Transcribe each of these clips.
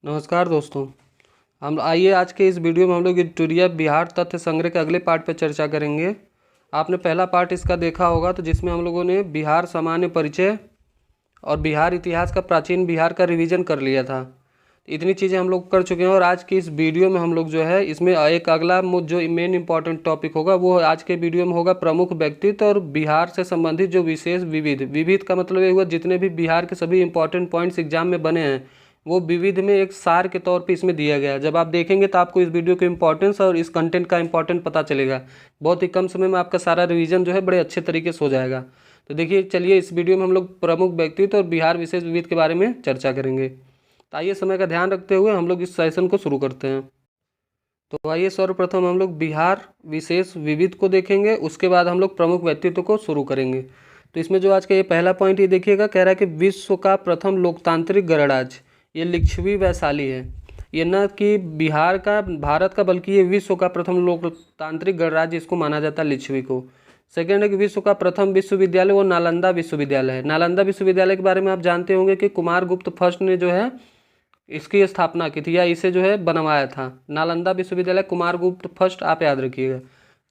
नमस्कार दोस्तों। हम आइए आज के इस वीडियो में हम लोग एडिटोरियल बिहार तथ्य संग्रह के अगले पार्ट पर चर्चा करेंगे। आपने पहला पार्ट इसका देखा होगा, तो जिसमें हम लोगों ने बिहार सामान्य परिचय और बिहार इतिहास का प्राचीन बिहार का रिवीजन कर लिया था। इतनी चीज़ें हम लोग कर चुके हैं और आज की इस वीडियो में हम लोग जो है इसमें एक अगला जो मेन इंपॉर्टेंट टॉपिक होगा वो आज के वीडियो में होगा प्रमुख व्यक्तित्व और बिहार से संबंधित जो विशेष विविध विविध का मतलब ये हुआ जितने भी बिहार के सभी इंपॉर्टेंट पॉइंट्स एग्जाम में बने हैं वो विविध में एक सार के तौर पे इसमें दिया गया है। जब आप देखेंगे तो आपको इस वीडियो के इंपॉर्टेंस और इस कंटेंट का इंपॉर्टेंट पता चलेगा। बहुत ही कम समय में आपका सारा रिवीजन जो है बड़े अच्छे तरीके से हो जाएगा। तो देखिए, चलिए इस वीडियो में हम लोग प्रमुख व्यक्तित्व और बिहार विशेष विविध के बारे में चर्चा करेंगे। तो आइए समय का ध्यान रखते हुए हम लोग इस सेशन को शुरू करते हैं। तो आइए सर्वप्रथम हम लोग बिहार विशेष विविध को देखेंगे, उसके बाद हम लोग प्रमुख व्यक्तित्व को शुरू करेंगे। तो इसमें जो आज का ये पहला पॉइंट ये देखिएगा, कह रहा है कि विश्व का प्रथम लोकतांत्रिक गणराज्य ये लिच्छवी वैशाली है। ये न कि बिहार का भारत का बल्कि ये विश्व का प्रथम लोकतांत्रिक गणराज्य इसको माना जाता है, लिच्छवी को। सेकेंड है कि विश्व का प्रथम विश्वविद्यालय वो नालंदा विश्वविद्यालय है। नालंदा विश्वविद्यालय के बारे में आप जानते होंगे कि कुमारगुप्त फर्स्ट ने जो है इसकी स्थापना की थी या इसे जो है बनवाया था। नालंदा विश्वविद्यालय कुमारगुप्त फर्स्ट, आप याद रखिएगा।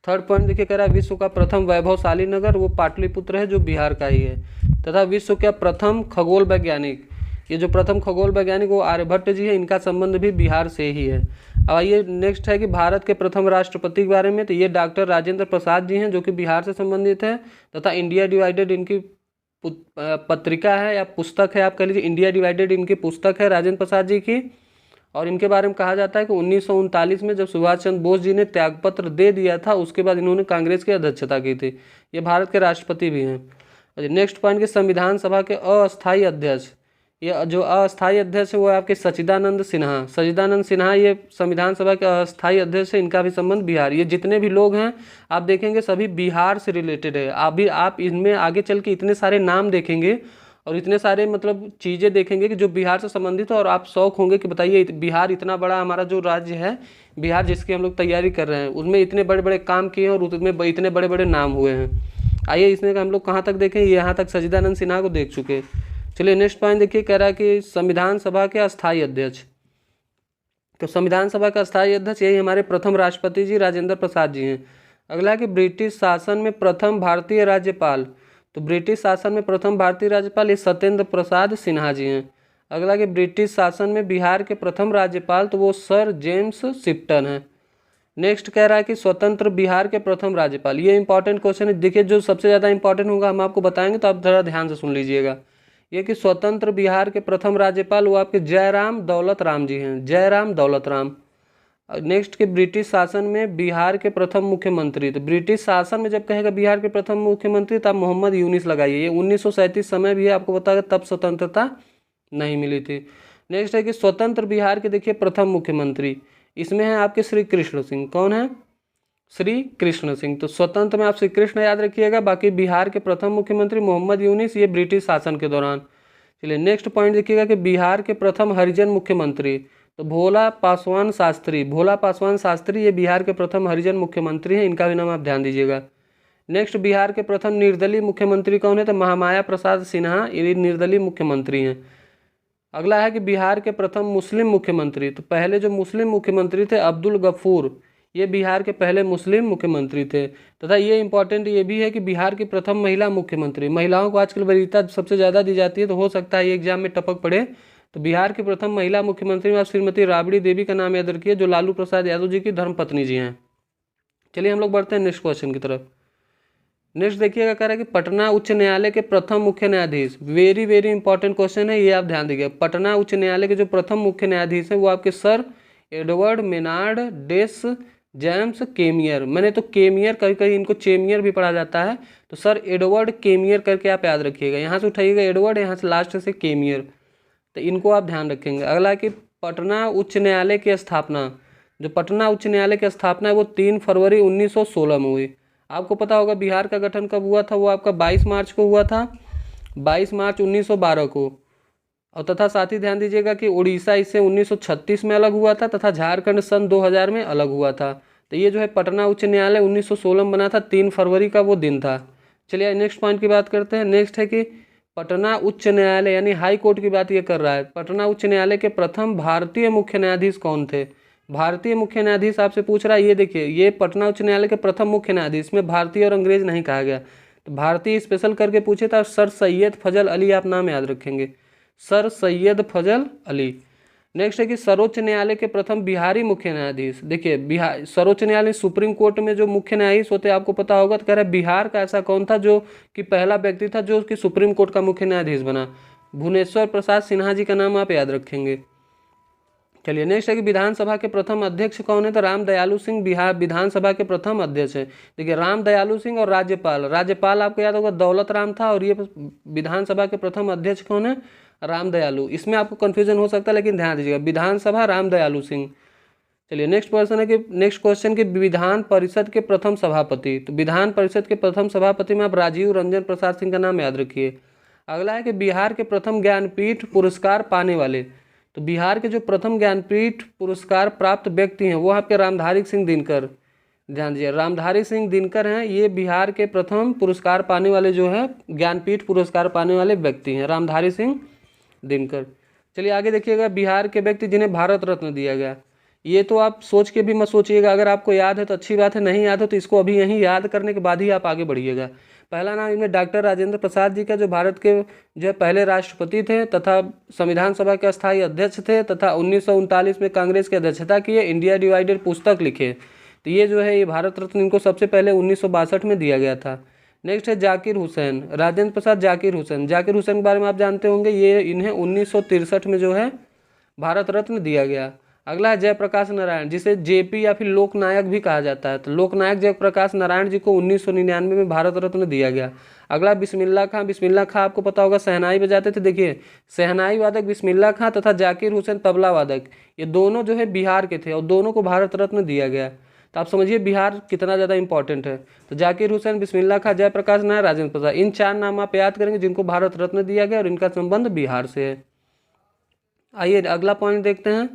थर्ड पॉइंट देखिए, कह रहा है विश्व का प्रथम वैभवशाली नगर वो पाटलिपुत्र है जो बिहार का ही है। तथा विश्व का प्रथम खगोल वैज्ञानिक, ये जो प्रथम खगोल वैज्ञानिक वो आर्यभट्ट जी है, इनका संबंध भी बिहार से ही है। अब आइए नेक्स्ट है कि भारत के प्रथम राष्ट्रपति के बारे में, तो ये डॉक्टर राजेंद्र प्रसाद जी हैं जो कि बिहार से संबंधित है। तथा इंडिया डिवाइडेड इनकी पत्रिका है या पुस्तक है, आप कह लीजिए इंडिया डिवाइडेड इनकी पुस्तक है राजेंद्र प्रसाद जी की। और इनके बारे में कहा जाता है कि 1939 में जब सुभाष चंद्र बोस जी ने त्यागपत्र दे दिया था उसके बाद इन्होंने कांग्रेस की अध्यक्षता की थी। ये भारत के राष्ट्रपति भी हैं। नेक्स्ट पॉइंट के संविधान सभा के अस्थायी अध्यक्ष, ये जो अस्थायी अध्यक्ष है वो आपके सच्चिदानंद सिन्हा। सच्चिदानंद सिन्हा ये संविधान सभा के अस्थायी अध्यक्ष है, इनका भी संबंध बिहार। ये जितने भी लोग हैं आप देखेंगे सभी बिहार से रिलेटेड है। अभी आप इनमें आगे चल के इतने सारे नाम देखेंगे और इतने सारे मतलब चीज़ें देखेंगे कि जो बिहार से संबंधित है और आप शौक होंगे कि बताइए बिहार इतना बड़ा हमारा जो राज्य है बिहार जिसकी हम लोग तैयारी कर रहे हैं उसमें इतने बड़े बड़े काम किए हैं और उसमें इतने बड़े बड़े नाम हुए हैं। आइए इसमें हम लोग कहाँ तक देखें, यहाँ तक सच्चिदानंद सिन्हा को देख चुके। चलिए नेक्स्ट पॉइंट देखिए, कह रहा है कि संविधान सभा के अस्थायी अध्यक्ष, तो संविधान सभा का अस्थायी अध्यक्ष यही हमारे प्रथम राष्ट्रपति जी राजेंद्र प्रसाद जी हैं। अगला कि ब्रिटिश शासन में प्रथम भारतीय राज्यपाल, तो ब्रिटिश शासन में प्रथम भारतीय राज्यपाल ये सत्येंद्र प्रसाद सिन्हा जी हैं। अगला कि ब्रिटिश शासन में बिहार के प्रथम राज्यपाल तो वो सर जेम्स शिप्टन हैं। नेक्स्ट कह रहा है कि स्वतंत्र बिहार के प्रथम राज्यपाल, ये इंपॉर्टेंट क्वेश्चन है। देखिए जो सबसे ज़्यादा इंपॉर्टेंट होगा हम आपको बताएंगे, तो आप ज़रा ध्यान से सुन लीजिएगा। ये कि स्वतंत्र बिहार के प्रथम राज्यपाल वो आपके जयराम दौलत राम जी हैं, जयराम दौलत राम। नेक्स्ट के ब्रिटिश शासन में बिहार के प्रथम मुख्यमंत्री, तो ब्रिटिश शासन में जब कहेगा बिहार के प्रथम मुख्यमंत्री तो आप मोहम्मद यूनिस लगाइए। ये 1937 समय भी है, आपको बताया तब स्वतंत्रता नहीं मिली थी। नेक्स्ट है कि स्वतंत्र बिहार के देखिए प्रथम मुख्यमंत्री, इसमें है आपके श्री कृष्ण सिंह। कौन है? श्री कृष्ण सिंह। तो स्वतंत्र में आप श्री कृष्ण याद रखिएगा, बाकी बिहार के प्रथम मुख्यमंत्री मोहम्मद यूनिस, ये ब्रिटिश शासन के दौरान। चलिए नेक्स्ट पॉइंट देखिएगा कि बिहार के प्रथम हरिजन मुख्यमंत्री, तो भोला पासवान शास्त्री, भोला पासवान शास्त्री ये बिहार के प्रथम हरिजन मुख्यमंत्री हैं, इनका भी नाम आप ध्यान दीजिएगा। नेक्स्ट बिहार के प्रथम निर्दलीय मुख्यमंत्री कौन है? तो महामाया प्रसाद सिन्हा, ये निर्दलीय मुख्यमंत्री हैं। अगला है कि बिहार के प्रथम मुस्लिम मुख्यमंत्री, तो पहले जो मुस्लिम मुख्यमंत्री थे अब्दुल गफूर, ये बिहार के पहले मुस्लिम मुख्यमंत्री थे। तथा ये इंपॉर्टेंट ये भी है कि बिहार की प्रथम महिला मुख्यमंत्री, महिलाओं को आजकल वरीयता सबसे ज़्यादा दी जाती है, तो हो सकता है ये एग्जाम में टपक पड़े। तो बिहार की प्रथम महिला मुख्यमंत्री में आप श्रीमती राबड़ी देवी का नाम याद रखिए, जो लालू प्रसाद यादव जी की धर्मपत्नी जी हैं। चलिए हम लोग बढ़ते हैं नेक्स्ट क्वेश्चन की तरफ। नेक्स्ट देखिएगा, कह रहा है कि पटना उच्च न्यायालय के प्रथम मुख्य न्यायाधीश, वेरी वेरी इंपॉर्टेंट क्वेश्चन है, ये आप ध्यान दीजिए। पटना उच्च न्यायालय के जो प्रथम मुख्य न्यायाधीश हैं वो आपके सर एडवर्ड मेनार्ड डेस जेम्स केमियर। मैंने तो केमियर, कहीं कहीं इनको चेमियर भी पढ़ा जाता है, तो सर एडवर्ड केमियर करके आप याद रखिएगा। यहाँ से उठाइएगा एडवर्ड, यहाँ से लास्ट से केमियर, तो इनको आप ध्यान रखेंगे। अगला कि पटना उच्च न्यायालय की स्थापना, जो पटना उच्च न्यायालय की स्थापना है वो 3 फरवरी 1916 में हुई। आपको पता होगा बिहार का गठन कब हुआ था? वो आपका 22 मार्च को हुआ था, 22 मार्च 1912 को। और तथा साथ ही ध्यान दीजिएगा कि उड़ीसा इससे 1936 में अलग हुआ था तथा झारखंड सन 2000 में अलग हुआ था। तो ये जो है पटना उच्च न्यायालय 1916 में बना था, 3 फरवरी का वो दिन था। चलिए नेक्स्ट पॉइंट की बात करते हैं। नेक्स्ट है कि पटना उच्च न्यायालय यानी हाई कोर्ट की बात ये कर रहा है। पटना उच्च न्यायालय के प्रथम भारतीय मुख्य न्यायाधीश कौन थे? भारतीय मुख्य न्यायाधीश आपसे पूछ रहा है। ये देखिए, ये पटना उच्च न्यायालय के प्रथम मुख्य न्यायाधीश में भारतीय और अंग्रेज नहीं कहा गया, तो भारतीय स्पेशल करके पूछे था। सर सैयद फजल अली आप नाम याद रखेंगे, सर सैयद फजल अली। नेक्स्ट है कि सर्वोच्च न्यायालय के प्रथम बिहारी मुख्य न्यायाधीश। देखिए बिहार सर्वोच्च न्यायालय सुप्रीम कोर्ट में जो मुख्य न्यायाधीश होते हैं आपको पता होगा, तो कह रहा है बिहार का ऐसा कौन था जो कि पहला व्यक्ति था जो कि सुप्रीम कोर्ट का मुख्य न्यायाधीश बना? भुवनेश्वर प्रसाद सिन्हा जी का नाम आप याद रखेंगे। चलिए नेक्स्ट है कि विधानसभा के प्रथम अध्यक्ष कौन है? तो राम दयालु सिंह बिहार विधानसभा के प्रथम अध्यक्ष है। देखिए राम दयालु सिंह और राज्यपाल आपको याद होगा दौलत राम था, और ये विधानसभा के प्रथम अध्यक्ष कौन है? राम दयालु। इसमें आपको कंफ्यूजन हो सकता है, लेकिन ध्यान दीजिएगा विधानसभा राम दयालु सिंह। चलिए नेक्स्ट क्वेश्चन के विधान परिषद के प्रथम सभापति। तो विधान परिषद के प्रथम सभापति में आप राजीव रंजन प्रसाद सिंह का नाम याद रखिए। अगला है कि बिहार के प्रथम ज्ञानपीठ पुरस्कार पाने वाले। तो बिहार के जो प्रथम ज्ञानपीठ पुरस्कार प्राप्त व्यक्ति हैं वो आपके रामधारी सिंह दिनकर। ध्यान दीजिए रामधारी सिंह दिनकर हैं, ये बिहार के प्रथम पुरस्कार पाने वाले जो है ज्ञानपीठ पुरस्कार पाने वाले व्यक्ति हैं, रामधारी सिंह दिनकर। चलिए आगे देखिएगा, बिहार के व्यक्ति जिन्हें भारत रत्न दिया गया। ये तो आप सोच के भी मत सोचिएगा, अगर आपको याद है तो अच्छी बात है, नहीं याद है तो इसको अभी यहीं याद करने के बाद ही आप आगे बढ़िएगा। पहला नाम इनमें डॉक्टर राजेंद्र प्रसाद जी का, जो भारत के जो पहले राष्ट्रपति थे तथा संविधान सभा के अस्थायी अध्यक्ष थे, तथा 1939 में कांग्रेस की अध्यक्षता किए, इंडिया डिवाइडेड पुस्तक लिखे। तो ये जो है ये भारत रत्न इनको सबसे पहले 1962 में दिया गया था। नेक्स्ट है जाकिर हुसैन, राजेंद्र प्रसाद जाकिर हुसैन। जाकिर हुसैन के बारे में आप जानते होंगे, ये इन्हें 1963 में जो है भारत रत्न दिया गया। अगला है जयप्रकाश नारायण, जिसे जेपी या फिर लोकनायक भी कहा जाता है। तो लोकनायक जयप्रकाश नारायण जी को 1999 में भारत रत्न दिया गया। अगला बिस्मिल्लाह खां। बिस्मिल्लाह खां आपको पता होगा शहनाई बजाते थे। देखिए शहनाई वादक बिस्मिल्लाह खां तथा जाकिर हुसैन तबला वादक, ये दोनों जो है बिहार के थे और दोनों को भारत रत्न दिया गया। तो आप समझिए बिहार कितना ज़्यादा इंपॉर्टेंट है। तो जाकिर हुसैन, बिस्मिल्लाह खां, जयप्रकाश नारायण, राजेंद्र प्रसाद, इन 4 नाम आप याद करेंगे जिनको भारत रत्न दिया गया और इनका संबंध बिहार से है। आइए अगला पॉइंट देखते हैं।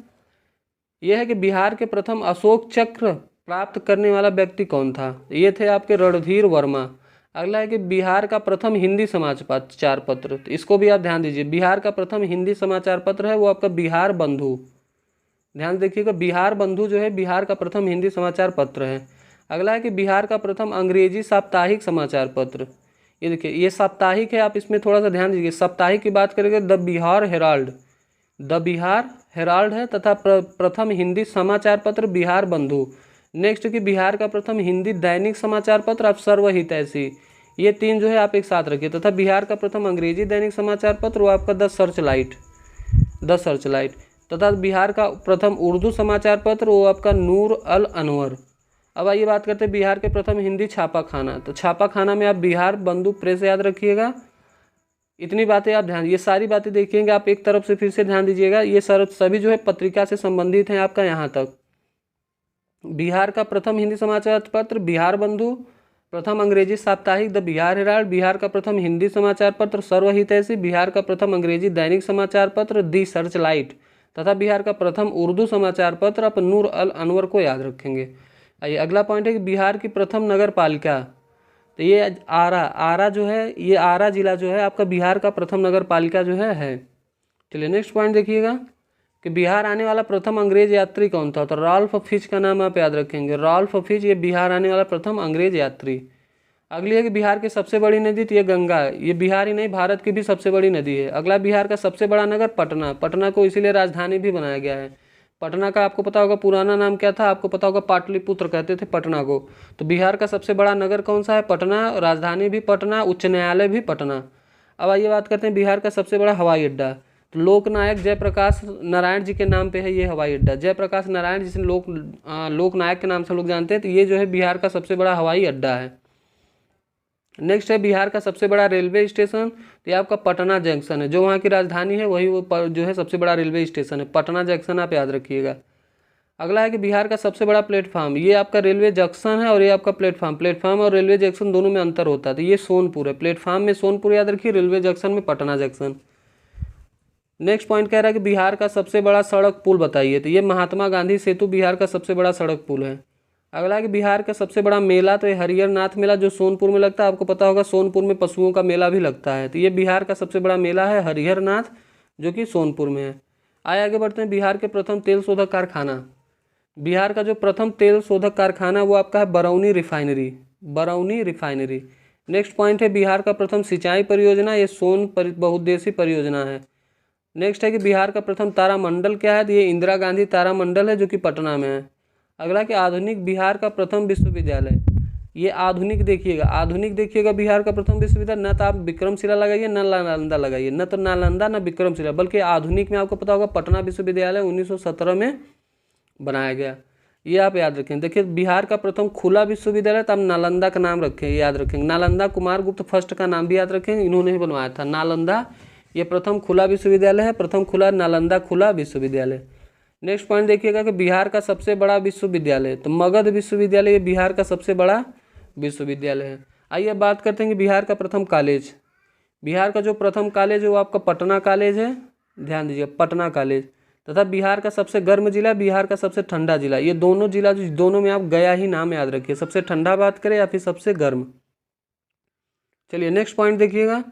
यह है कि बिहार के प्रथम अशोक चक्र प्राप्त करने वाला व्यक्ति कौन था? ये थे आपके रणधीर वर्मा। अगला है कि बिहार का प्रथम हिंदी समाचार पत्र, तो इसको भी आप ध्यान दीजिए। बिहार का प्रथम हिंदी समाचार पत्र है वो आपका बिहार बंधु। ध्यान देखिएगा, बिहार बंधु जो है बिहार का प्रथम हिंदी समाचार पत्र है। अगला है कि बिहार का प्रथम अंग्रेजी साप्ताहिक समाचार पत्र। ये देखिए ये साप्ताहिक है, आप इसमें थोड़ा सा ध्यान दीजिए। साप्ताहिक की बात करेंगे द बिहार हेराल्ड है, तथा प्रथम हिंदी समाचार पत्र बिहार बंधु। नेक्स्ट कि बिहार का प्रथम हिंदी दैनिक समाचार पत्र आप सर्वहितैषी। ये 3 जो है आप एक साथ रखिए। तथा बिहार का प्रथम अंग्रेजी दैनिक समाचार पत्र वो आपका द सर्चलाइट। तथा बिहार का प्रथम उर्दू समाचार पत्र वो आपका नूर अल अनवर। अब आइए बात करते हैं बिहार के प्रथम हिंदी छापाखाना। तो छापाखाना में आप बिहार बंधु प्रेस याद रखिएगा। इतनी बातें आप ध्यान, ये सारी बातें देखिएगा आप एक तरफ से फिर से ध्यान दीजिएगा। ये सभी जो है पत्रिका से संबंधित हैं आपका यहाँ तक। बिहार का प्रथम हिंदी समाचार पत्र बिहार बंधु, प्रथम अंग्रेजी साप्ताहिक द बिहार हेराल्ड, बिहार का प्रथम हिंदी समाचार पत्र सर्वहितैषी, बिहार का प्रथम अंग्रेजी दैनिक समाचार पत्र दी सर्चलाइट, तथा बिहार का प्रथम उर्दू समाचार पत्र आप नूर अल अनवर को याद रखेंगे। आइए अगला पॉइंट है कि बिहार की प्रथम नगर पालिका। तो ये आरा जो है, ये आरा जिला जो है आपका बिहार का प्रथम नगर पालिका जो है। चलिए नेक्स्ट पॉइंट देखिएगा कि बिहार आने वाला प्रथम अंग्रेज यात्री कौन था? तो रॉल्फ फिच का नाम आप याद रखेंगे। रॉल्फ फिच ये बिहार आने वाला प्रथम अंग्रेज यात्री। अगली है कि बिहार की सबसे बड़ी नदी, तो ये गंगा है। ये बिहार ही नहीं भारत की भी सबसे बड़ी नदी है। अगला बिहार का सबसे बड़ा नगर पटना। पटना को इसीलिए राजधानी भी बनाया गया है। पटना का आपको पता होगा पुराना नाम क्या था? आपको पता होगा पाटलिपुत्र कहते थे पटना को। तो बिहार का सबसे बड़ा नगर कौन सा है? पटना। राजधानी भी पटना, उच्च न्यायालय भी पटना। अब आइए बात करते हैं बिहार का सबसे बड़ा हवाई अड्डा। तो लोकनायक जयप्रकाश नारायण जी के नाम पे है ये हवाई अड्डा। जयप्रकाश नारायण जिसे लोकनायक के नाम से लोग जानते हैं, तो ये जो है बिहार का सबसे बड़ा हवाई अड्डा है। नेक्स्ट है बिहार का सबसे बड़ा रेलवे स्टेशन। तो ये आपका पटना जंक्शन है, जो वहाँ की राजधानी है वही वो जो है सबसे बड़ा रेलवे स्टेशन है, पटना जंक्शन आप याद रखिएगा। अगला है कि बिहार का सबसे बड़ा प्लेटफॉर्म, ये आपका रेलवे जंक्शन है और ये आपका प्लेटफॉर्म और रेलवे जंक्शन दोनों में अंतर होता है। तो ये सोनपुर है, प्लेटफॉर्म में सोनपुर याद रखिए, रेलवे जंक्शन में पटना जंक्शन। नेक्स्ट पॉइंट कह रहा है कि बिहार का सबसे बड़ा सड़क पुल बताइए। तो ये महात्मा गांधी सेतु बिहार का सबसे बड़ा सड़क पुल है। अगला है कि बिहार का सबसे बड़ा मेला, तो ये हरिहर नाथ मेला जो सोनपुर में लगता है। आपको पता होगा सोनपुर में पशुओं का मेला भी लगता है, तो ये बिहार का सबसे बड़ा मेला है हरिहर नाथ, जो कि सोनपुर में है। आगे बढ़ते हैं। बिहार के प्रथम तेल शोधक कारखाना, बिहार का जो प्रथम तेल शोधक कारखाना वो आपका है Barauni refinery, Barauni refinery. Next point है बिहार का प्रथम सिंचाई परियोजना, ये बहुउद्देशीय परियोजना है। नेक्स्ट है कि बिहार का प्रथम तारामंडल क्या है, तो ये इंदिरा गांधी तारामंडल है, जो कि पटना में है। अगला कि आधुनिक बिहार का प्रथम विश्वविद्यालय, ये आधुनिक देखिएगा, आधुनिक देखिएगा बिहार का प्रथम विश्वविद्यालय, न तो आप विक्रमशिला लगाइए न नालंदा लगाइए, न तो नालंदा न विक्रमशिला, बल्कि आधुनिक में आपको पता होगा पटना विश्वविद्यालय 1917 में बनाया गया, ये आप याद रखें। देखिए बिहार का प्रथम खुला विश्वविद्यालय, तो आप नालंदा का नाम रखें, याद रखेंगे। नालंदा कुमार गुप्त फर्स्ट का नाम भी याद रखेंगे, इन्होंने ही बनवाया था नालंदा, ये प्रथम खुला विश्वविद्यालय है, प्रथम खुला नालंदा खुला विश्वविद्यालय। नेक्स्ट पॉइंट देखिएगा कि बिहार का सबसे बड़ा विश्वविद्यालय, तो मगध विश्वविद्यालय ये बिहार का सबसे बड़ा विश्वविद्यालय है। आइए बात करते हैं कि बिहार का प्रथम कॉलेज, बिहार का जो प्रथम कॉलेज है वो आपका पटना कॉलेज है, ध्यान दीजिए पटना कॉलेज। तथा बिहार का सबसे गर्म जिला, बिहार का सबसे ठंडा जिला, ये दोनों जिला जो दोनों में आप गया ही नाम याद रखिए, सबसे ठंडा बात करें या फिर सबसे गर्म। चलिए नेक्स्ट पॉइंट देखिएगा।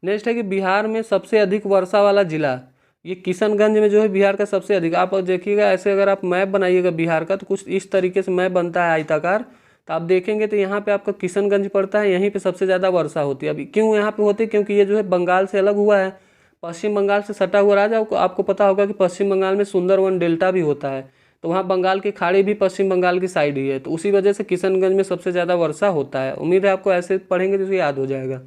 नेक्स्ट है कि बिहार में सबसे अधिक वर्षा वाला जिला, ये किशनगंज में जो है बिहार का सबसे अधिक। आप देखिएगा ऐसे अगर आप मैप बनाइएगा बिहार का तो कुछ इस तरीके से मैप बनता है आयताकार, तो आप देखेंगे तो यहाँ पे आपका किशनगंज पड़ता है, यहीं पे सबसे ज़्यादा वर्षा होती है। अभी क्यों यहाँ पे होती है, क्योंकि ये जो है बंगाल से अलग हुआ है, पश्चिम बंगाल से सटा हुआ राज्य। आपको पता होगा कि पश्चिम बंगाल में सुंदरवन डेल्टा भी होता है, तो वहाँ बंगाल की खाड़ी भी पश्चिम बंगाल की साइड ही है, तो उसी वजह से किशनगंज में सबसे ज़्यादा वर्षा होता है। उम्मीद है आपको ऐसे पढ़ेंगे तो याद हो जाएगा।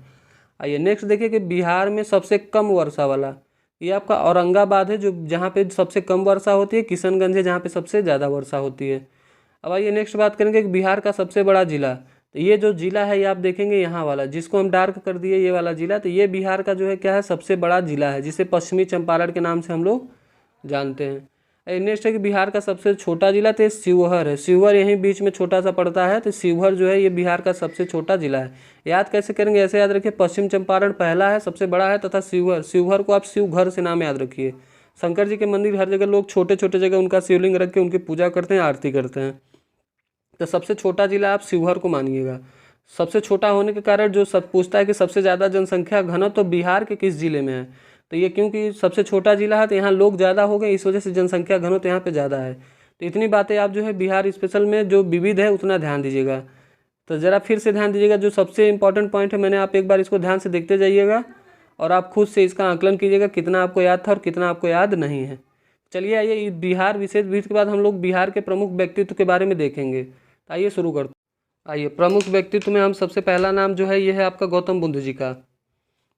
आइए नेक्स्ट देखिए कि बिहार में सबसे कम वर्षा वाला, ये आपका औरंगाबाद है, जो जहाँ पे सबसे कम वर्षा होती है, किशनगंज है जहाँ पे सबसे ज़्यादा वर्षा होती है। अब आइए नेक्स्ट बात करेंगे कि बिहार का सबसे बड़ा जिला, तो ये जो जिला है ये आप देखेंगे यहाँ वाला जिसको हम डार्क कर दिए, ये वाला जिला, तो ये बिहार का जो है क्या है सबसे बड़ा जिला है, जिसे पश्चिमी चंपारण के नाम से हम लोग जानते हैं। नेक्स्ट है कि बिहार का सबसे छोटा जिला, तो ये शिवहर है, शिवहर यहीं बीच में छोटा सा पड़ता है, तो शिवहर जो है ये बिहार का सबसे छोटा जिला है। याद कैसे करेंगे, ऐसे याद रखिए पश्चिम चंपारण पहला है सबसे बड़ा है, तथा शिवहर, शिवहर को आप शिवघर से नाम याद रखिए। शंकर जी के मंदिर हर जगह लोग छोटे छोटे जगह उनका शिवलिंग रख के उनकी पूजा करते हैं, आरती करते हैं, तो सबसे छोटा जिला आप शिवहर को मानिएगा। सबसे छोटा होने के कारण जो सब पूछता है कि सबसे ज़्यादा जनसंख्या घनत्व तो बिहार के किस जिले में है, तो ये क्योंकि सबसे छोटा जिला है तो यहाँ लोग ज़्यादा हो गए, इस वजह से जनसंख्या घनत्व यहाँ पे ज़्यादा है। तो इतनी बातें आप जो है बिहार स्पेशल में जो विविध है उतना ध्यान दीजिएगा। तो ज़रा फिर से ध्यान दीजिएगा, जो सबसे इंपॉर्टेंट पॉइंट है मैंने आप एक बार इसको ध्यान से देखते जाइएगा और आप खुद से इसका आकलन कीजिएगा कितना आपको याद था और कितना आपको याद नहीं है। चलिए आइए बिहार विशेष वीर के बाद हम लोग बिहार के प्रमुख व्यक्तित्व के बारे में देखेंगे। आइए शुरू करते हैं। आइए प्रमुख व्यक्तित्व में हम सबसे पहला नाम जो है ये है आपका गौतम बुद्ध जी का।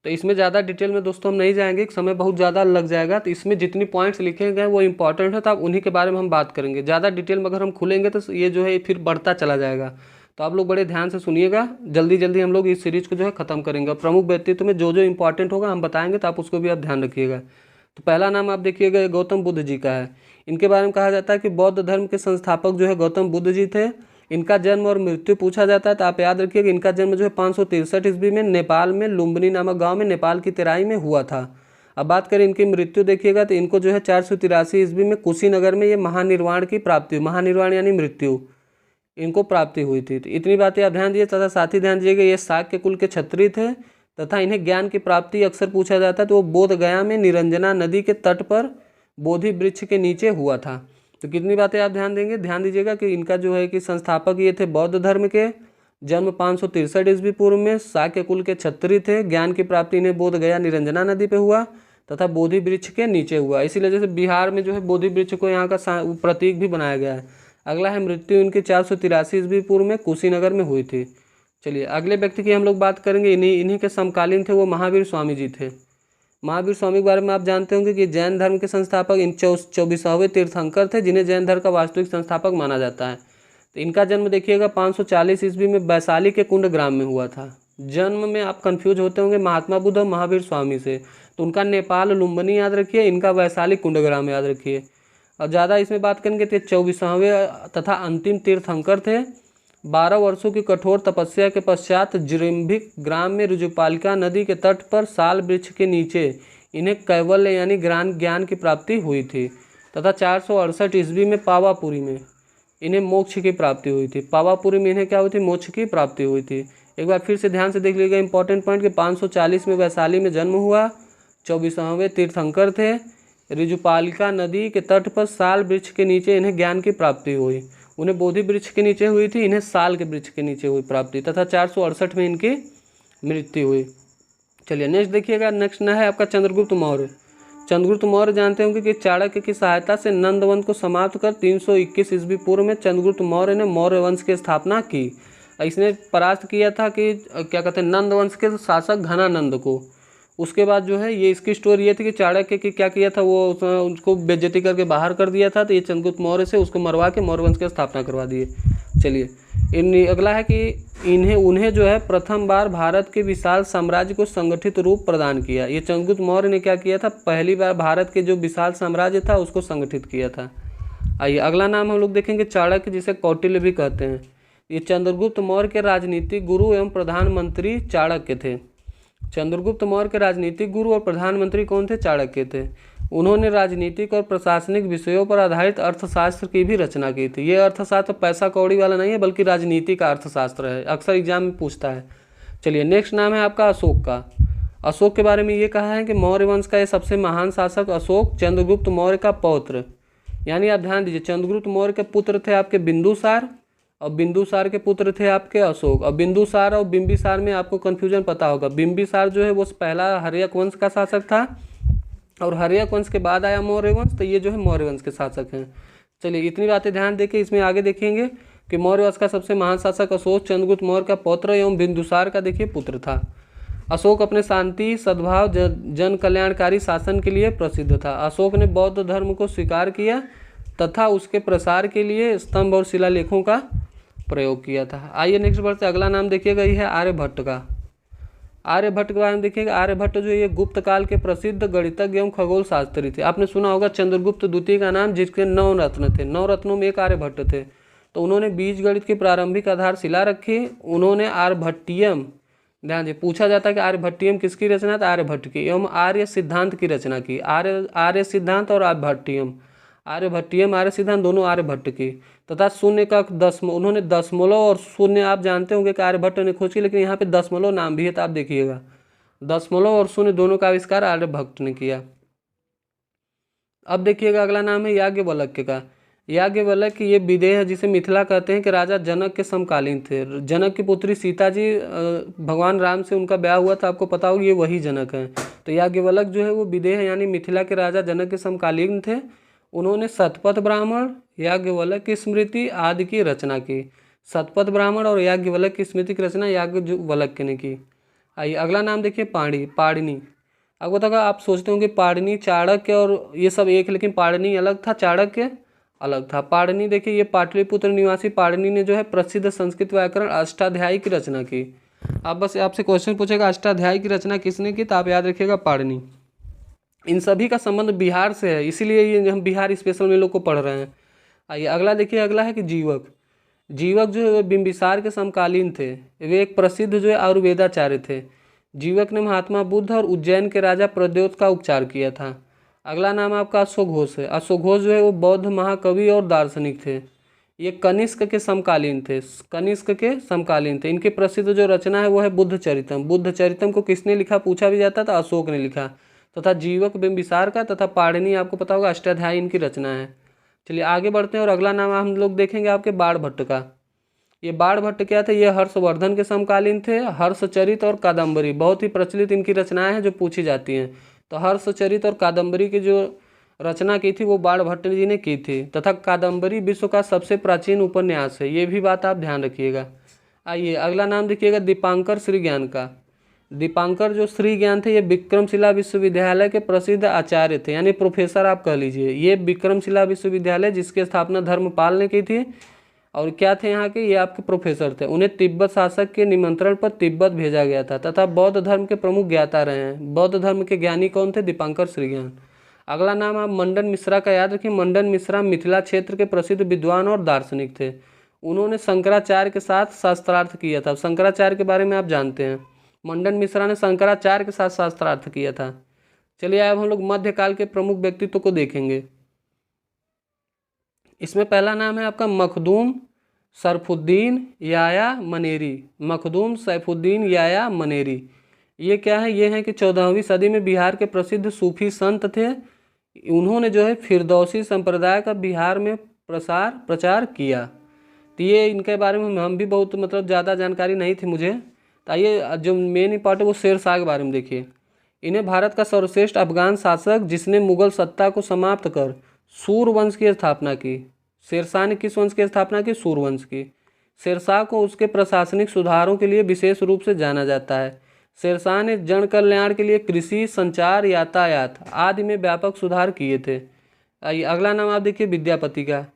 तो इसमें ज़्यादा डिटेल में दोस्तों हम नहीं जाएंगे, समय बहुत ज़्यादा लग जाएगा, तो इसमें जितनी पॉइंट्स लिखे गए वो इंपॉर्टेंट है, तो आप उन्हीं के बारे में हम बात करेंगे। ज़्यादा डिटेल में अगर हम खुलेंगे तो ये जो है फिर बढ़ता चला जाएगा, तो आप लोग बड़े ध्यान से सुनिएगा, जल्दी जल्दी हम लोग इस सीरीज़ को जो है ख़त्म करेंगे। प्रमुख व्यक्तित्व में जो जो इंपॉर्टेंट होगा हम बताएंगे, तो आप उसको भी आप ध्यान रखिएगा। तो पहला नाम आप देखिएगा गौतम बुद्ध जी का है। इनके बारे में कहा जाता है कि बौद्ध धर्म के संस्थापक जो है गौतम बुद्ध जी थे। इनका जन्म और मृत्यु पूछा जाता है, तो आप याद रखिए कि इनका जन्म जो है 563 ईस्वी में नेपाल में लुम्बिनी नामक गांव में नेपाल की तराई में हुआ था। अब बात करें इनकी मृत्यु देखिएगा तो इनको जो है 483 ईस्वी में कुशीनगर में ये महानिर्वाण की प्राप्ति, महानिर्वाण यानी मृत्यु, इनको प्राप्ति हुई थी। तो इतनी बातें आप ध्यान दिए, तथा साथ ही ध्यान दीजिएगा ये शाक्य कुल के क्षत्रिय थे, तथा इन्हें ज्ञान की प्राप्ति अक्सर पूछा जाता है, तो वो बोध गया में निरंजना नदी के तट पर बोधि वृक्ष के नीचे हुआ था। तो कितनी बातें आप ध्यान देंगे, ध्यान दीजिएगा कि इनका जो है कि संस्थापक ये थे बौद्ध धर्म के, जन्म 563 ईस्वी पूर्व में, शाक्य कुल के क्षत्रिय थे, ज्ञान की प्राप्ति इन्हें बोध गया निरंजना नदी पे हुआ तथा बोधि वृक्ष के नीचे हुआ। इसीलिए जैसे बिहार में जो है बोधि वृक्ष को यहाँ का प्रतीक भी बनाया गया है। अगला है मृत्यु इनकी 483 ईस्वी पूर्व में कुशीनगर में हुई थी। चलिए अगले व्यक्ति की हम लोग बात करेंगे, इन्हीं के समकालीन थे, वो महावीर स्वामी जी थे। महावीर स्वामी के बारे में आप जानते होंगे कि जैन धर्म के संस्थापक, इन 24वें तीर्थंकर थे जिन्हें जैन धर्म का वास्तविक संस्थापक माना जाता है। तो इनका जन्म देखिएगा 540 ईस्वी में वैशाली के कुंड ग्राम में हुआ था। जन्म में आप कंफ्यूज होते होंगे महात्मा बुद्ध और महावीर स्वामी से, तो उनका नेपाल लुम्बिनी याद रखिए, इनका वैशाली कुंड ग्राम याद रखिए। और ज़्यादा इसमें बात करेंगे तो 24वें तथा अंतिम तीर्थंकर थे। 12 वर्षों की कठोर तपस्या के पश्चात जिरिम्भिक ग्राम में रुजुपालिका नदी के तट पर साल वृक्ष के नीचे इन्हें कैवल्य यानी ज्ञान की प्राप्ति हुई थी, तथा 468 ईस्वी में पावापुरी में इन्हें मोक्ष की प्राप्ति हुई थी। पावापुरी में इन्हें क्या हुई थी? मोक्ष की प्राप्ति हुई थी। एक बार फिर से ध्यान से देख लीजिएगा इंपॉर्टेंट पॉइंट कि 540 में वैशाली में जन्म हुआ। 24वें तीर्थंकर थे। ऋजुपालिका नदी के तट पर साल वृक्ष के नीचे इन्हें ज्ञान की प्राप्ति हुई। उन्हें बोधि वृक्ष के नीचे हुई थी, इन्हें साल के वृक्ष के नीचे हुई प्राप्ति, तथा 468 में इनकी मृत्यु हुई। चलिए नेक्स्ट देखिएगा। नेक्स्ट ना है आपका चंद्रगुप्त मौर्य। चंद्रगुप्त मौर्य जानते होंगे कि चाणक्य की सहायता से नंदवंश को समाप्त कर 321 ईस्वी पूर्व में चंद्रगुप्त मौर्य ने मौर्य वंश की स्थापना की। इसने परास्त किया था कि क्या कहते हैं, नंदवंश के शासक घनानंद को। उसके बाद जो है ये इसकी स्टोरी ये थी कि चाणक्य की क्या किया था, वो उसको बेइज्जती करके बाहर कर दिया था, तो ये चंद्रगुप्त मौर्य से उसको मरवा के मौर्य वंश की स्थापना करवा दिए। चलिए अगला है कि उन्हें जो है प्रथम बार भारत के विशाल साम्राज्य को संगठित रूप प्रदान किया। ये चंद्रगुप्त मौर्य ने क्या किया था? पहली बार भारत के जो विशाल साम्राज्य था उसको संगठित किया था। आइए अगला नाम हम लोग देखेंगे चाणक्य, जिसे कौटिल्य भी कहते हैं। ये चंद्रगुप्त मौर्य के राजनीतिक गुरु एवं प्रधानमंत्री चाणक्य थे। चंद्रगुप्त मौर्य के राजनीतिक गुरु और प्रधानमंत्री कौन थे? चाणक्य थे। उन्होंने राजनीतिक और प्रशासनिक विषयों पर आधारित अर्थशास्त्र की भी रचना की थी। ये अर्थशास्त्र पैसा कौड़ी वाला नहीं है, बल्कि राजनीति का अर्थशास्त्र है, अक्सर एग्जाम में पूछता है। चलिए नेक्स्ट नाम है आपका अशोक का। अशोक के बारे में ये कहा है कि मौर्य वंश का ये सबसे महान शासक अशोक चंद्रगुप्त मौर्य का पौत्र, यानी आप ध्यान दीजिए, चंद्रगुप्त मौर्य के पुत्र थे आपके बिंदुसार, और बिंदुसार के पुत्र थे आपके अशोक। और बिंदुसार और बिंबिसार में आपको कन्फ्यूजन पता होगा। बिंबिसार जो है वो पहला हर्यक वंश का शासक था, और हर्यक वंश के बाद आया मौर्य वंश, तो ये जो है मौर्य वंश के शासक हैं। चलिए इतनी बातें ध्यान देके इसमें आगे देखेंगे कि मौर्य वंश का सबसे महान शासक अशोक चंद्रगुप्त मौर्य का पौत्र एवं बिंदुसार का देखिए पुत्र था। अशोक अपने शांति, सद्भाव, जन कल्याणकारी शासन के लिए प्रसिद्ध था। अशोक ने बौद्ध धर्म को स्वीकार किया तथा उसके प्रसार के लिए स्तंभ और शिलालेखों का प्रयोग किया था। आइए नेक्स्ट बढ़ते, अगला नाम देखिएगा, ये है आर्यभट्ट का। आर्यभट्ट के बारे में देखिएगा। आर्यभट्ट जो ये गुप्त काल के प्रसिद्ध गणितज्ञ एवं खगोल शास्त्री थे। आपने सुना होगा चंद्रगुप्त द्वितीय का नाम, जिसके 9 रत्न थे। 9 रत्नों में एक आर्यभट्ट थे। तो उन्होंने बीज गणित की प्रारंभिक आधारशिला रखी। उन्होंने आर्यभट्टियम, ध्यान दीजिए, पूछा जाता है कि आर्यभट्टियम किसकी रचना? था आर्यभट्ट की। एवं आर्य सिद्धांत की रचना की। आर्य सिद्धांत और आर्यभट्टियम, आर्यभट्टियम आर्य सिद्धांत दोनों आर्यभट्ट की। तथा शून्य का उन्होंने दशमलव और शून्य, आप जानते होंगे कि आर्यभट्ट ने खोज की, लेकिन यहाँ पे दशमलव नाम भी है, तो आप देखिएगा दशमलव और शून्य दोनों का आविष्कार आर्यभट्ट ने किया। अब देखिएगा अगला नाम है याज्ञवल्क्य का। याज्ञवल्क्य ये विदेह है जिसे मिथिला कहते हैं, कि राजा जनक के समकालीन थे। जनक की पुत्री सीता जी, भगवान राम से उनका ब्याह हुआ था, आपको पता होगा, ये वही जनक हैं। तो याज्ञवल्क्य जो है वो विदेह यानी मिथिला के राजा जनक के समकालीन थे। उन्होंने शतपथ ब्राह्मण, याज्ञवल्क्य की स्मृति आदि की रचना की। शतपथ ब्राह्मण और याज्ञवल्क्य की स्मृति की रचना याज्ञवल्क्य ने की। आइए अगला नाम देखिए पाणिनि। आपको तक आप सोचते होंगे पाणिनि, चाणक्य और ये सब एक, लेकिन पाणिनि अलग था, चाणक्य अलग था। पाणिनि देखिए ये पाटलिपुत्र निवासी पाणिनि ने जो है प्रसिद्ध संस्कृत व्याकरण अष्टाध्यायी की रचना की। आप बस आपसे क्वेश्चन पूछेगा अष्टाध्यायी की रचना किसने की, तो आप याद रखिएगा पाणिनि। इन सभी का संबंध बिहार से है, इसीलिए ये हम बिहार स्पेशल में लोग को पढ़ रहे हैं। आइए अगला देखिए, अगला है कि जीवक। जीवक जो है वो बिंबिसार के समकालीन थे। वे एक प्रसिद्ध जो है आयुर्वेदाचार्य थे। जीवक ने महात्मा बुद्ध और उज्जैन के राजा प्रद्योत का उपचार किया था। अगला नाम आपका अश्वघोष है। अश्वघोष जो है वो बौद्ध महाकवि और दार्शनिक थे। ये कनिष्क के समकालीन थे, कनिष्क के समकालीन थे। इनकी प्रसिद्ध जो रचना है वो है बुद्ध चरितम। बुद्ध चरितम को किसने लिखा पूछा भी जाता था, अशोक ने लिखा। तथा जीवक बिंबिसार का, तथा पाणिनि आपको पता होगा अष्टाध्यायी इनकी रचना है। चलिए आगे बढ़ते हैं, और अगला नाम हम लोग देखेंगे आपके बाणभट्ट का। ये बाणभट्ट क्या थे? ये हर्षवर्धन के समकालीन थे। हर्षचरित और कादम्बरी बहुत ही प्रचलित इनकी रचनाएं हैं जो पूछी जाती हैं। तो हर्षचरित और कादम्बरी की जो रचना की थी वो बाणभट्ट जी ने की थी। तथा कादम्बरी विश्व का सबसे प्राचीन उपन्यास है, ये भी बात आप ध्यान रखिएगा। आइए अगला नाम देखिएगा दीपांकर श्रीज्ञान का। दीपांकर जो श्रीज्ञान थे ये विक्रमशिला विश्वविद्यालय के प्रसिद्ध आचार्य थे, यानी प्रोफेसर आप कह लीजिए। ये विक्रमशिला विश्वविद्यालय जिसकी स्थापना धर्मपाल ने की थी, और क्या थे यहाँ के, ये आपके प्रोफेसर थे। उन्हें तिब्बत शासक के निमंत्रण पर तिब्बत भेजा गया था, तथा बौद्ध धर्म के प्रमुख ज्ञाता रहे हैं। बौद्ध धर्म के ज्ञानी कौन थे? दीपांकर श्रीज्ञान। अगला नाम आप मंडन मिश्रा का याद रखिए। मंडन मिश्रा मिथिला क्षेत्र के प्रसिद्ध विद्वान और दार्शनिक थे। उन्होंने शंकराचार्य के साथ शास्त्रार्थ किया था। शंकराचार्य के बारे में आप जानते हैं, मंडन मिश्रा ने शंकराचार्य के साथ शास्त्रार्थ किया था। चलिए अब हम लोग मध्यकाल के प्रमुख व्यक्तित्व को देखेंगे। इसमें पहला नाम है आपका मखदूम सरफुद्दीन याया मनेरी। मखदूम सैफुद्दीन याया मनेरी, ये क्या है? ये है कि 14वीं सदी में बिहार के प्रसिद्ध सूफी संत थे। उन्होंने जो है फिरदौसी संप्रदाय का बिहार में प्रचार किया। तो ये इनके बारे में हम भी बहुत मतलब ज़्यादा जानकारी नहीं थी मुझे। तो आइए जो मेन इंपॉर्टेंट वो शेर शाह के बारे में देखिए। इन्हें भारत का सर्वश्रेष्ठ अफगान शासक जिसने मुगल सत्ता को समाप्त कर सूर वंश की स्थापना की। शेरशाह ने किस वंश की स्थापना की? सूर वंश की। शेरशाह को उसके प्रशासनिक सुधारों के लिए विशेष रूप से जाना जाता है। शेरशाह ने जन कल्याण के लिए कृषि, संचार, यातायात आदि में व्यापक सुधार किए थे। अगला नाम आप देखिए विद्यापति का।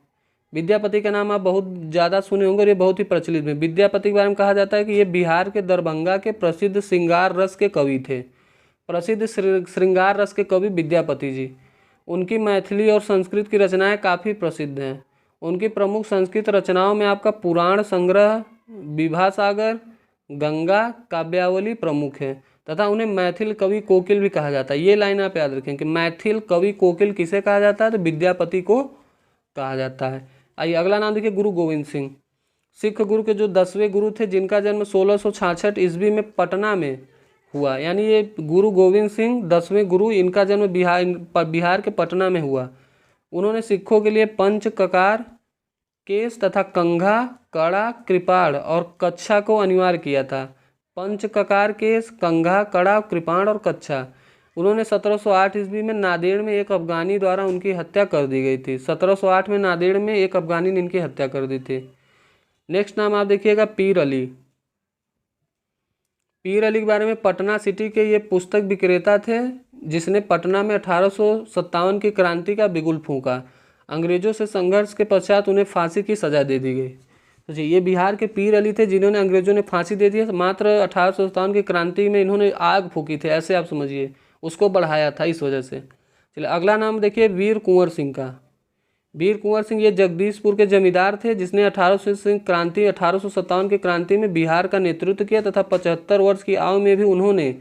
विद्यापति का नाम आप बहुत ज़्यादा सुने होंगे और ये बहुत ही प्रचलित है। विद्यापति के बारे में कहा जाता है कि ये बिहार के दरभंगा के प्रसिद्ध श्रृंगार रस के कवि थे। प्रसिद्ध श्रृंगार रस के कवि विद्यापति जी। उनकी मैथिली और संस्कृत की रचनाएं काफ़ी प्रसिद्ध हैं। उनकी प्रमुख संस्कृत रचनाओं में आपका पुराण संग्रह, विभासागर, गंगा काव्यावली प्रमुख है तथा उन्हें मैथिल कवि कोकिल भी कहा जाता है। ये लाइन आप याद रखें कि मैथिल कवि कोकिल किसे कहा जाता है? तो विद्यापति को कहा जाता है। आइए अगला नाम देखिए गुरु गोविंद सिंह। सिख गुरु के जो 10वें गुरु थे जिनका जन्म 1666 ईस्वी में पटना में हुआ, यानी ये गुरु गोविंद सिंह 10वें गुरु, इनका जन्म बिहार के पटना में हुआ। उन्होंने सिखों के लिए पंच ककार, केस तथा कंघा, कड़ा, कृपाण और कच्छा को अनिवार्य किया था। पंच ककार, केस, कंघा, कड़ा, कृपाण और कच्छा। उन्होंने 1708 ईस्वी में नांदेड़ में एक अफगानी द्वारा उनकी हत्या कर दी गई थी। 1708 में नांदेड़ में एक अफगानी ने इनकी हत्या कर दी थी। नेक्स्ट नाम आप देखिएगा पीर अली। पीर अली के बारे में पटना सिटी के ये पुस्तक विक्रेता थे जिसने पटना में 1857 की क्रांति का बिगुल फूंका। अंग्रेजों से संघर्ष के पश्चात उन्हें फांसी की सजा दे दी गई। तो जी ये बिहार के पीर अली थे जिन्होंने अंग्रेजों ने फांसी दे दी। मात्र 1857 की क्रांति में इन्होंने आग फूकी थी, ऐसे आप समझिए, उसको बढ़ाया था इस वजह से। चलिए अगला नाम देखिए वीर कुंवर सिंह का। वीर कुंवर सिंह ये जगदीशपुर के जमींदार थे जिसने 1857 की क्रांति में बिहार का नेतृत्व किया तथा 75 वर्ष की आयु में भी उन्होंने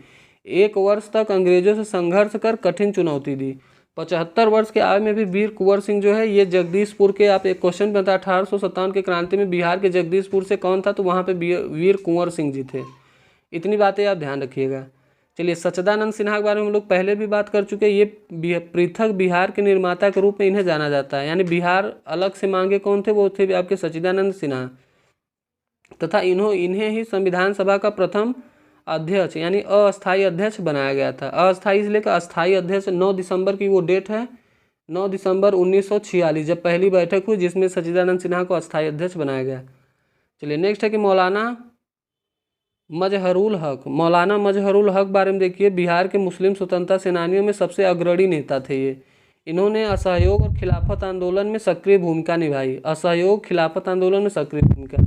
1 वर्ष तक अंग्रेजों से संघर्ष कर कठिन चुनौती दी। 75 वर्ष के आयु में भी वीर कुंवर सिंह जो है ये जगदीशपुर के, आप एक क्वेश्चन बनता है 1857 की क्रांति में बिहार के जगदीशपुर से कौन था? तो वहाँ पे वीर कुंवर सिंह जी थे। इतनी बातें आप ध्यान रखिएगा। चलिए सच्चिदानंद सिन्हा के बारे में हम लोग पहले भी बात कर चुके हैं। ये पृथक बिहार के निर्माता के रूप में इन्हें जाना जाता है, यानी बिहार अलग से मांगे कौन थे? वो थे आपके सच्चिदानंद सिन्हा तथा इन्हें ही संविधान सभा का प्रथम अध्यक्ष यानी अस्थायी अध्यक्ष बनाया गया था। अस्थायी इसलिए का अस्थायी अध्यक्ष 9 दिसंबर की वो डेट है, 9 दिसंबर 1946 जब पहली बैठक हुई जिसमें सच्चिदानंद सिन्हा को अस्थायी अध्यक्ष बनाया गया। चलिए नेक्स्ट है कि मौलाना मजहरुल हक। मौलाना मजहरुल हक बारे में देखिए, बिहार के मुस्लिम स्वतंत्रता सेनानियों में सबसे अग्रणी नेता थे ये। इन्होंने असहयोग और खिलाफत आंदोलन में सक्रिय भूमिका निभाई। असहयोग खिलाफत आंदोलन में सक्रिय भूमिका।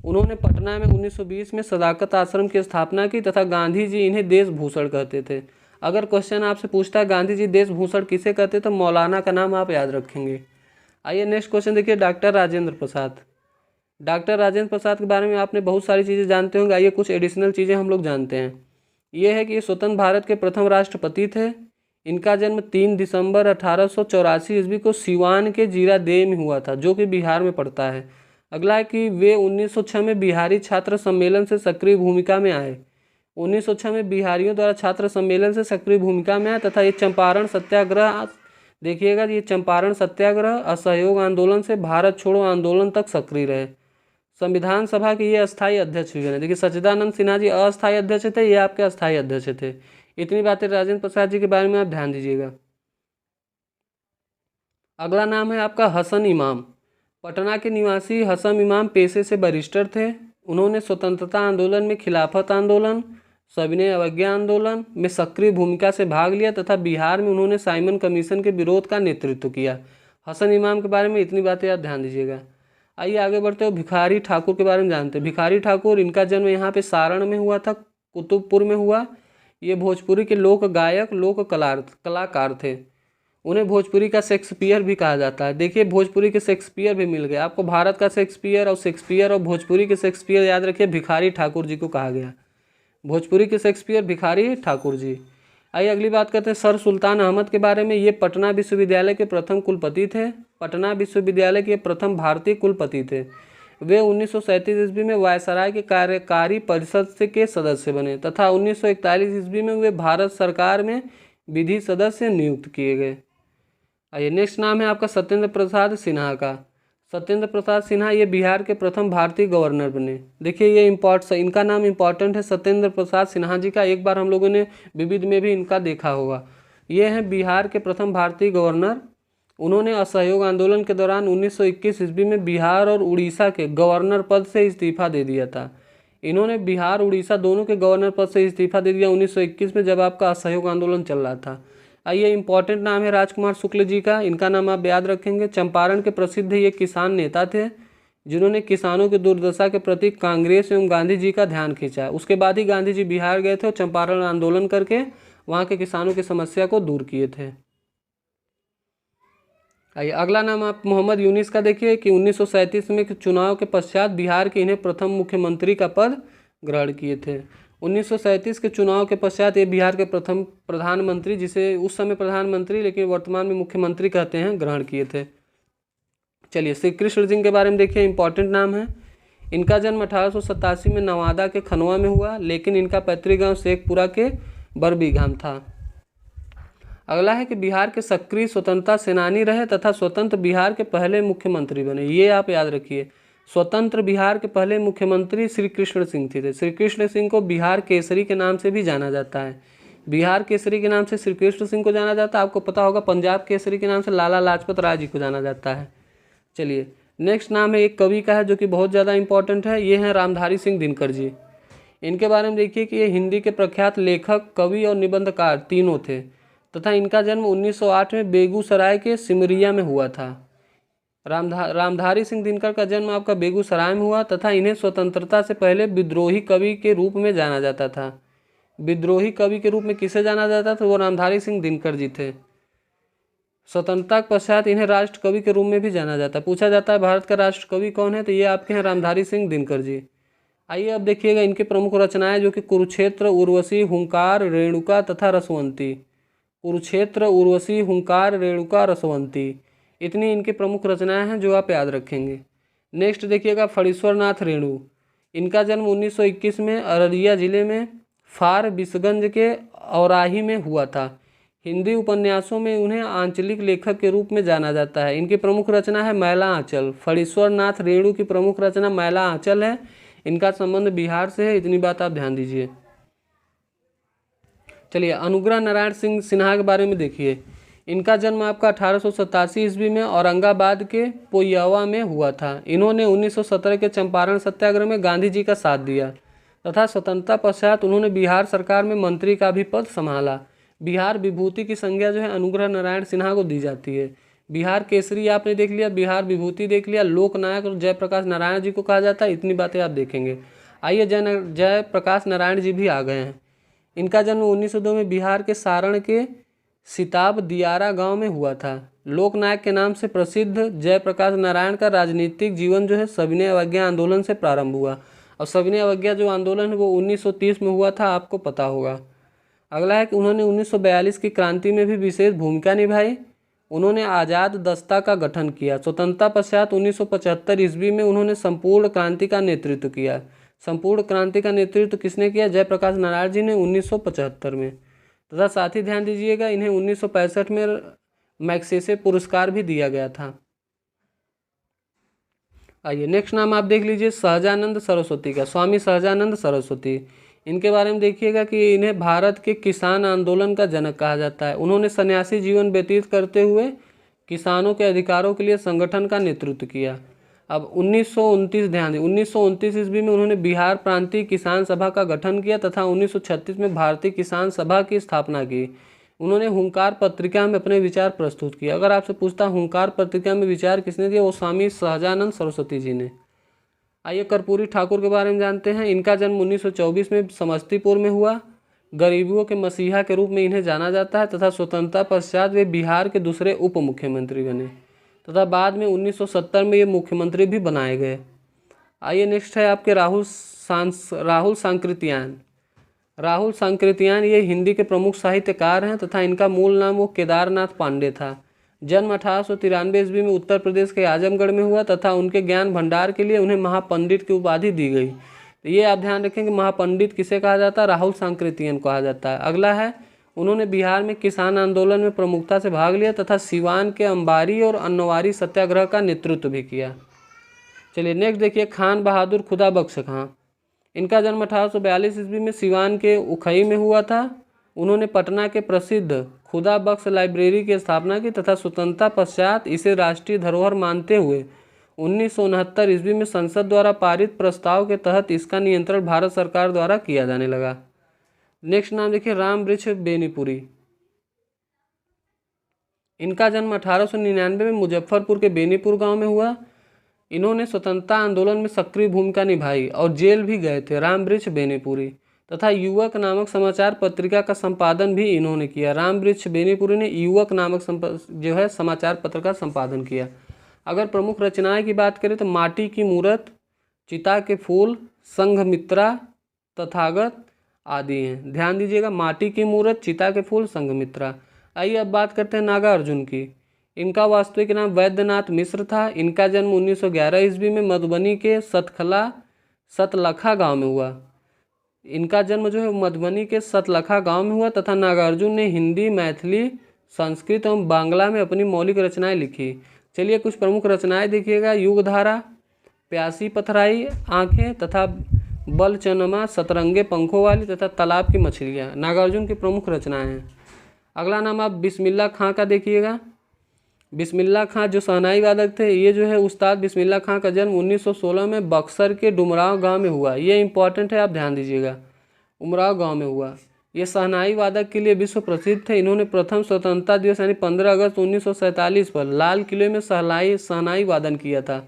उन्होंने पटना में 1920 में सदाकत आश्रम की स्थापना की तथा गांधी जी इन्हें देश भूषण कहते थे। अगर क्वेश्चन आपसे पूछता है गांधी जी देश भूषण किसे कहते तो मौलाना का नाम आप याद रखेंगे। आइए नेक्स्ट क्वेश्चन देखिए डॉक्टर राजेंद्र प्रसाद। डॉक्टर राजेंद्र प्रसाद के बारे में आपने बहुत सारी चीज़ें जानते होंगे। आइए कुछ एडिशनल चीज़ें हम लोग जानते हैं। ये है कि ये स्वतंत्र भारत के प्रथम राष्ट्रपति थे। इनका जन्म 3 दिसंबर 1884 ईस्वी को सिवान के जीरादेव में हुआ था जो कि बिहार में पड़ता है। अगला है कि वे 1906 में बिहारी छात्र सम्मेलन से सक्रिय भूमिका में आए। 1906 में बिहारियों द्वारा छात्र सम्मेलन से सक्रिय भूमिका में आए तथा ये चंपारण सत्याग्रह, देखिएगा ये चंपारण सत्याग्रह, असहयोग आंदोलन से भारत छोड़ो आंदोलन तक सक्रिय रहे। संविधान सभा के ये अस्थायी अध्यक्ष भी बने। देखिए सच्चिदानंद सिन्हा जी अस्थायी अध्यक्ष थे, ये आपके अस्थायी अध्यक्ष थे। इतनी बातें राजेंद्र प्रसाद जी के बारे में आप ध्यान दीजिएगा। अगला नाम है आपका हसन इमाम। पटना के निवासी हसन इमाम पेशे से बैरिस्टर थे। उन्होंने स्वतंत्रता आंदोलन में खिलाफत आंदोलन, सविनय अवज्ञा आंदोलन में सक्रिय भूमिका से भाग लिया तथा बिहार में उन्होंने साइमन कमीशन के विरोध का नेतृत्व किया। हसन इमाम के बारे में इतनी बातें आप ध्यान दीजिएगा। आइए आगे बढ़ते हो, भिखारी ठाकुर के बारे में जानते हैं। भिखारी ठाकुर, इनका जन्म यहाँ पे सारण में हुआ था, कुतुबपुर में हुआ। ये भोजपुरी के लोक गायक, लोक कलाकार थे। उन्हें भोजपुरी का शेक्सपियर भी कहा जाता है। देखिए भोजपुरी के शेक्सपियर भी मिल गए आपको। भारत का शेक्सपियर और भोजपुरी के शेक्सपियर याद रखिए, भिखारी ठाकुर जी को कहा गया। भोजपुरी के शेक्सपियर भिखारी ठाकुर जी। आइए अगली बात करते हैं सर सुल्तान अहमद के बारे में। ये पटना विश्वविद्यालय के प्रथम कुलपति थे। पटना विश्वविद्यालय के प्रथम भारतीय कुलपति थे। वे 1937 ईस्वी में वायसराय के कार्यकारी परिषद से के सदस्य बने तथा 1941 ईस्वी में वे भारत सरकार में विधि सदस्य नियुक्त किए गए। आइए नेक्स्ट नाम है आपका सत्येंद्र प्रसाद सिन्हा का। सत्येंद्र प्रसाद सिन्हा ये बिहार के प्रथम भारतीय गवर्नर बने। देखिए ये इनका नाम इम्पॉर्टेंट है, सत्येंद्र प्रसाद सिन्हा जी का। एक बार हम लोगों ने विविध में भी इनका देखा होगा। ये हैं बिहार के प्रथम भारतीय गवर्नर। उन्होंने असहयोग आंदोलन के दौरान 1921 ईस्वी में बिहार और उड़ीसा के गवर्नर पद से इस्तीफा दे दिया था। इन्होंने बिहार उड़ीसा दोनों के गवर्नर पद से इस्तीफा दे दिया 1921 में, जब आपका असहयोग आंदोलन चल रहा था। आइए इंपॉर्टेंट नाम है राजकुमार शुक्ल जी का। इनका नाम आप याद रखेंगे। चंपारण के प्रसिद्ध ये किसान नेता थे जिन्होंने किसानों की दुर्दशा के प्रति कांग्रेस एवं गांधी जी का ध्यान खींचा। उसके बाद ही गांधी जी बिहार गए थे और चंपारण आंदोलन करके वहाँ के किसानों की समस्या को दूर किए थे। आइए अगला नाम आप मोहम्मद यूनिस का देखिए कि 1937 में चुनाव के पश्चात बिहार के इन्हें प्रथम मुख्यमंत्री का पद ग्रहण किए थे। 1937 के चुनाव के पश्चात ये बिहार के प्रथम प्रधानमंत्री, जिसे उस समय प्रधानमंत्री लेकिन वर्तमान में मुख्यमंत्री कहते हैं, ग्रहण किए थे। चलिए श्री कृष्ण सिंह के बारे में देखिए, इंपॉर्टेंट नाम है। इनका जन्म 1887 में नवादा के खनवा में हुआ, लेकिन इनका पैतृक गांव शेखपुरा के बरबीघाम था। अगला है कि बिहार के सक्रिय स्वतंत्रता सेनानी रहे तथा स्वतंत्र बिहार के पहले मुख्यमंत्री बने। ये आप याद रखिए, स्वतंत्र बिहार के पहले मुख्यमंत्री श्री कृष्ण सिंह थे। श्री कृष्ण सिंह को बिहार केसरी के नाम से भी जाना जाता है। बिहार केसरी के नाम से श्री कृष्ण सिंह को जाना जाता है। आपको पता होगा पंजाब केसरी के नाम से लाला लाजपत राय जी को जाना जाता है। चलिए नेक्स्ट नाम है एक कवि का है जो कि बहुत ज़्यादा इंपॉर्टेंट है। ये हैं रामधारी सिंह दिनकर जी। इनके बारे में देखिए कि ये हिंदी के प्रख्यात लेखक, कवि और निबंधकार तीनों थे तथा इनका जन्म 1908 में बेगूसराय के सिमरिया में हुआ था। रामधारी सिंह दिनकर का जन्म आपका बेगूसराय में हुआ तथा इन्हें स्वतंत्रता से पहले विद्रोही कवि के रूप में जाना जाता था। विद्रोही कवि के रूप में किसे जाना जाता था? वो रामधारी सिंह दिनकर जी थे। स्वतंत्रता के पश्चात इन्हें राष्ट्र कवि के रूप में भी जाना जाता है। पूछा जाता है भारत का राष्ट्र कवि कौन है, तो ये आपके हैं रामधारी सिंह दिनकर जी। आइए अब देखिएगा इनके प्रमुख रचनाएं जो कि कुरुक्षेत्र, उर्वशी, हुंकार, रेणुका तथा रसवंती। कुरुक्षेत्र, उर्वशी, हुंकार, रेणुका, रसवंती, इतनी इनकी प्रमुख रचनाएं हैं जो आप याद रखेंगे। नेक्स्ट देखिएगा फणीश्वर नाथ रेणु। इनका जन्म 1921 में अररिया जिले में फार बिसगंज के औराही में हुआ था। हिंदी उपन्यासों में उन्हें आंचलिक लेखक के रूप में जाना जाता है। इनकी प्रमुख रचना है मैला आंचल। फणीश्वर नाथ रेणु की प्रमुख रचना मैला आंचल है। इनका संबंध बिहार से है, इतनी बात आप ध्यान दीजिए। चलिए अनुग्रह नारायण सिंह सिन्हा के बारे में देखिए। इनका जन्म आपका 1887 ईस्वी में औरंगाबाद के पोयवा में हुआ था। इन्होंने 1917 के चंपारण सत्याग्रह में गांधी जी का साथ दिया तथा स्वतंत्रता पश्चात उन्होंने बिहार सरकार में मंत्री का भी पद संभाला। बिहार विभूति की संज्ञा जो है अनुग्रह नारायण सिन्हा को दी जाती है। बिहार केसरी आपने देख लिया, बिहार विभूति देख लिया, लोकनायक और जयप्रकाश नारायण जी को कहा जाता है। इतनी बातें आप देखेंगे। आइए जयप्रकाश नारायण जी भी आ गए हैं। इनका जन्म 1902 में बिहार के सारण के सिताब दियारा गांव में हुआ था। लोकनायक के नाम से प्रसिद्ध जयप्रकाश नारायण का राजनीतिक जीवन जो है सविनय अवज्ञा आंदोलन से प्रारंभ हुआ। और सविनय अवज्ञा जो आंदोलन है वो 1930 में हुआ था, आपको पता होगा। अगला है कि उन्होंने 1942 की क्रांति में भी विशेष भूमिका निभाई। उन्होंने आज़ाद दस्ता का गठन किया। स्वतंत्रता पश्चात 1975 ईस्वी में उन्होंने संपूर्ण क्रांति का नेतृत्व किया। संपूर्ण क्रांति का नेतृत्व किसने किया? जयप्रकाश नारायण जी ने 1975 में। तथा साथ ही ध्यान दीजिएगा इन्हें 1965 में मैग्सेसे पुरस्कार भी दिया गया था। आइए नेक्स्ट नाम आप देख लीजिए सहजानंद सरस्वती का। स्वामी सहजानंद सरस्वती, इनके बारे में देखिएगा कि इन्हें भारत के किसान आंदोलन का जनक कहा जाता है। उन्होंने सन्यासी जीवन व्यतीत करते हुए किसानों के अधिकारों के लिए संगठन का नेतृत्व किया। अब 1929 ध्यान दें, 1929 ईस्वी में उन्होंने बिहार प्रांतीय किसान सभा का गठन किया तथा 1936 में भारतीय किसान सभा की स्थापना की। उन्होंने हुंकार पत्रिका में अपने विचार प्रस्तुत किए। अगर आपसे पूछता हुंकार पत्रिका में विचार किसने दिया, वो स्वामी सहजानंद सरस्वती जी ने। आइए कर्पूरी ठाकुर के बारे में जानते हैं। इनका जन्म 1924 में समस्तीपुर में हुआ। गरीबों के मसीहा के रूप में इन्हें जाना जाता है तथा स्वतंत्रता पश्चात वे बिहार के दूसरे उप मुख्यमंत्री बने तथा बाद में 1970 में ये मुख्यमंत्री भी बनाए गए। आइए नेक्स्ट है आपके राहुल सांकृत्यायन। राहुल सांकृत्यायन ये हिंदी के प्रमुख साहित्यकार हैं तथा इनका मूल नाम वो केदारनाथ पांडे था। जन्म 1893 ईस्वी में उत्तर प्रदेश के आजमगढ़ में हुआ तथा उनके ज्ञान भंडार के लिए उन्हें महापंडित की उपाधि दी गई। तो ये आप ध्यान रखें कि महापंडित किसे कहा जाता है, राहुल सांकृत्यायन कहा जाता है। अगला है, उन्होंने बिहार में किसान आंदोलन में प्रमुखता से भाग लिया तथा सिवान के अंबारी और अन्नवारी सत्याग्रह का नेतृत्व भी किया। चलिए नेक्स्ट देखिए, खान बहादुर खुदाबख्श खां। इनका जन्म 1842 ईस्वी में सिवान के उखई में हुआ था। उन्होंने पटना के प्रसिद्ध खुदाबख्श लाइब्रेरी की स्थापना की तथा स्वतंत्रता पश्चात इसे राष्ट्रीय धरोहर मानते हुए 1969 ईस्वी में संसद द्वारा पारित प्रस्ताव के तहत इसका नियंत्रण भारत सरकार द्वारा किया जाने लगा। नेक्स्ट नाम देखिए, रामवृक्ष बेनीपुरी। इनका जन्म 1899 में मुजफ्फरपुर के बेनीपुर गांव में हुआ। इन्होंने स्वतंत्रता आंदोलन में सक्रिय भूमिका निभाई और जेल भी गए थे, रामवृक्ष बेनीपुरी, तथा युवक नामक समाचार पत्रिका का संपादन भी इन्होंने किया। रामवृक्ष बेनीपुरी ने युवक नामक समाचार पत्र का संपादन किया। अगर प्रमुख रचनाएं की बात करें तो माटी की मूरत, चिता के फूल, संघमित्रा, तथागत आदि हैं। ध्यान दीजिएगा, माटी की मूरत, चिता के फूल, संघमित्रा। आइए अब बात करते हैं नागार्जुन की। इनका वास्तविक नाम वैद्यनाथ मिश्र था। इनका जन्म 1911 ईस्वी में मधुबनी के सतलखा गांव में हुआ। इनका जन्म मधुबनी के सतलखा गांव में हुआ तथा नागार्जुन ने हिंदी, मैथिली, संस्कृत एवं बांग्ला में अपनी मौलिक रचनाएं लिखी। चलिए कुछ प्रमुख रचनाएं देखिएगा, युगधारा, प्यासी पथराई आँखें तथा बलचनमा, सतरंगे पंखों वाली तथा तालाब की मछलियाँ नागार्जुन की प्रमुख रचनाएं हैं। अगला नाम आप बिस्मिल्लाह खां का देखिएगा। बिस्मिल्लाह खां जो शहनाई वादक थे, ये उस्ताद बिस्मिल्लाह खां का जन्म 1916 में बक्सर के डुमराव गांव में हुआ। ये इंपॉर्टेंट है, आप ध्यान दीजिएगा, उमराव गांव में हुआ। ये शहनाई वादक के लिए विश्व प्रसिद्ध थे। इन्होंने प्रथम स्वतंत्रता दिवस यानी 15 अगस्त 1947 पर लाल किले में शहनाई वादन किया था।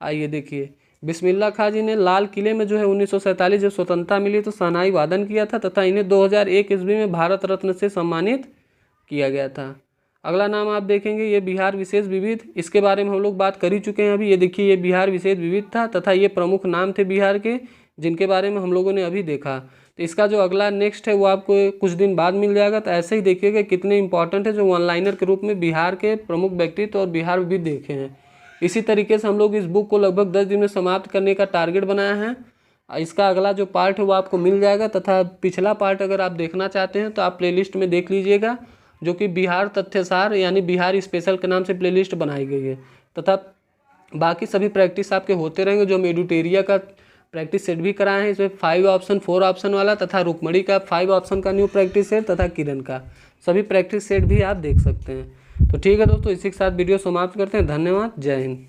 आइए देखिए, बिस्मिल्लाह खां जी ने लाल किले में 1947 जब स्वतंत्रता मिली तो शहनाई वादन किया था तथा इन्हें 2001 ईस्वी में भारत रत्न से सम्मानित किया गया था। अगला नाम आप देखेंगे, ये बिहार विशेष विविध, इसके बारे में हम लोग बात कर ही चुके हैं अभी। ये देखिए, ये बिहार विशेष विविध था तथा ये प्रमुख नाम थे बिहार के जिनके बारे में हम लोगों ने अभी देखा। तो इसका जो अगला नेक्स्ट है वो आपको कुछ दिन बाद मिल जाएगा। तो ऐसे ही देखिएगा कितने इंपॉर्टेंट है जो वन लाइनर के रूप में बिहार के प्रमुख व्यक्तित्व और बिहार विविध देखे हैं। इसी तरीके से हम लोग इस बुक को लगभग 10 दिन में समाप्त करने का टारगेट बनाया है। इसका अगला जो पार्ट है वो आपको मिल जाएगा तथा पिछला पार्ट अगर आप देखना चाहते हैं तो आप प्लेलिस्ट में देख लीजिएगा, जो कि बिहार तथ्यसार यानी बिहार स्पेशल के नाम से प्लेलिस्ट बनाई गई है। तथा बाकी सभी प्रैक्टिस आपके होते रहेंगे। जो हम एडुटेरिया का प्रैक्टिस सेट भी कराए हैं, इसमें 5 ऑप्शन 4 ऑप्शन वाला तथा रुक्मणी का 5 ऑप्शन का न्यू प्रैक्टिस सेट तथा किरण का सभी प्रैक्टिस सेट भी आप देख सकते हैं। तो ठीक है दोस्तों, इसी के साथ वीडियो समाप्त करते हैं। धन्यवाद, जय हिंद।